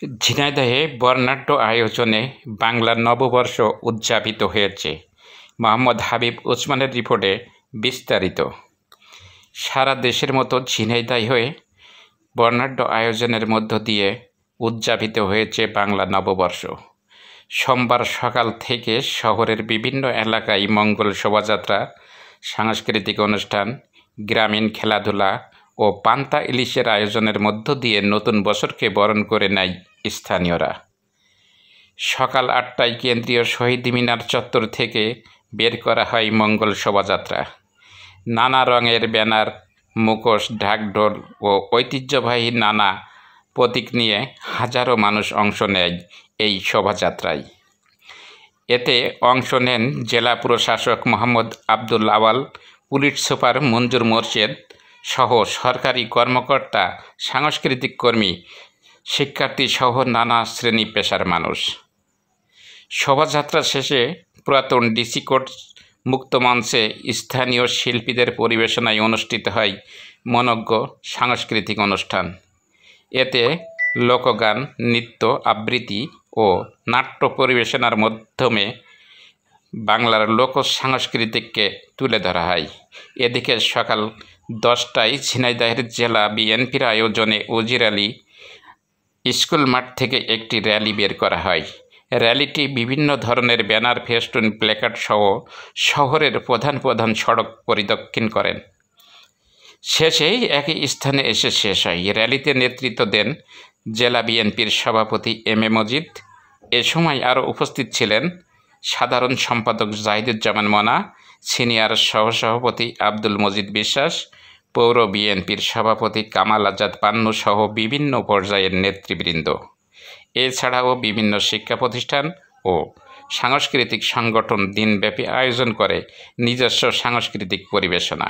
ঝিনাইদহে বর্ণাঢ্য আয়োজনে বাংলা নববর্ষ উদযাপিত হয়েছে। মোহাম্মদ হাবিব ওসমানের রিপোর্টে বিস্তারিত। সারা দেশের মতো ঝিনাইদহে বর্ণাঢ্য আয়োজনের মধ্য দিয়ে উদযাপিত হয়েছে বাংলা নববর্ষ। সোমবার সকাল থেকে শহরের বিভিন্ন এলাকায় মঙ্গল শোভাযাত্রা, সাংস্কৃতিক অনুষ্ঠান, গ্রামীণ খেলাধুলা ও পান্তা ইলিশের আয়োজনের মধ্য দিয়ে নতুন বছরকে বরণ করে নেয় স্থানীয়রা। সকাল ৮টায় কেন্দ্রীয় শহীদ মিনার চত্বর থেকে বের করা হয় মঙ্গল শোভাযাত্রা। নানা রঙের ব্যানার, মুখোশ, ঢাকঢোল ও ঐতিহ্যবাহী নানা প্রতীক নিয়ে হাজারো মানুষ অংশ নেয় এই শোভাযাত্রায়। এতে অংশ নেন জেলা প্রশাসক মোহাম্মদ আব্দুল আওয়াল, পুলিশ সুপার মঞ্জুর মোর্শেদ সহ সরকারি কর্মকর্তা, সাংস্কৃতিক কর্মী, শিক্ষার্থী সহ নানা শ্রেণী পেশার মানুষ। শোভাযাত্রা শেষে পুরাতন ডিসি কোর্ট মুক্ত মঞ্চে স্থানীয় শিল্পীদের পরিবেশনায় অনুষ্ঠিত হয় মনোজ্ঞ সাংস্কৃতিক অনুষ্ঠান। এতে লোকগান, নৃত্য, আবৃত্তি ও নাট্য পরিবেশনার মাধ্যমে বাংলার লোক সংস্কৃতিকে তুলে ধরা হয়। এদিকে সকাল 10টায় ঝিনাইদহের জেলা বিএনপির আয়োজনে উজির আলী স্কুল মাঠ থেকে একটি র্যালি বের করা হয়। র্যালিটি বিভিন্ন ধরনের ব্যানার, ফেস্টুন, প্ল্যাকার্ড সহ শহরের প্রধান প্রধান সড়ক পরিদর্শন করেন। শেষেই একই স্থানে এসে শেষ হয়। র্যালিতে নেতৃত্ব দেন জেলা বিএনপির সভাপতি এম এ মজিদ। এ সময় আরও উপস্থিত ছিলেন সাধারণ সম্পাদক জাহিদুজ্জামান মনা, সিনিয়র সহসভাপতি আব্দুল মজিদ বিশ্বাস, পৌর বিএনপির সভাপতি কামাল আজাদ পান্নু সহ বিভিন্ন পর্যায়ের নেতৃবৃন্দ। এছাড়াও বিভিন্ন শিক্ষা প্রতিষ্ঠান ও সাংস্কৃতিক সংগঠন দিনব্যাপী আয়োজন করে নিজস্ব সাংস্কৃতিক পরিবেশনা।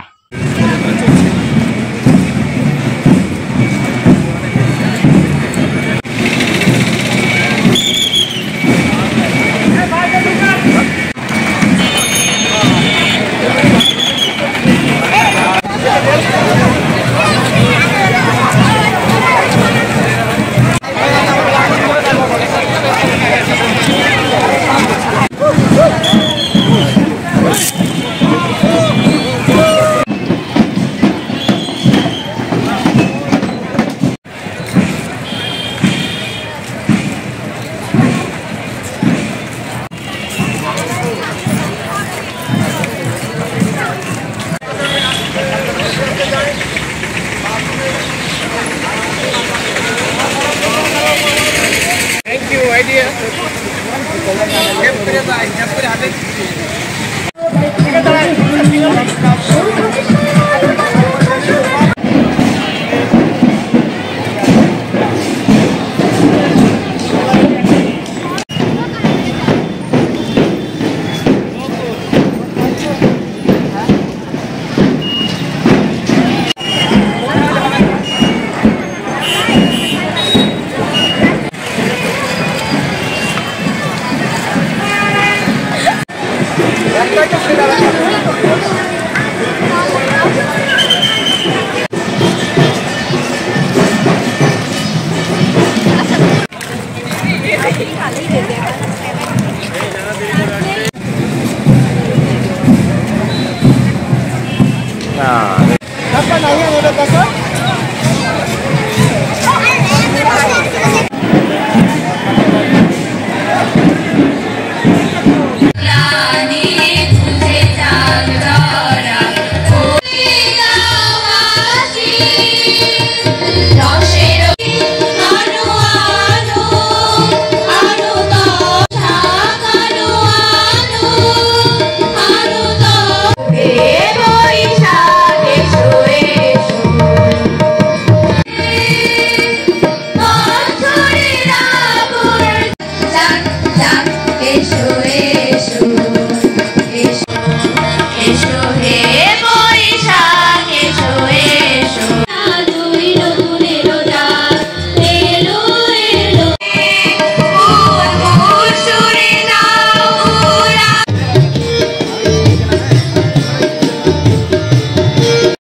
idea.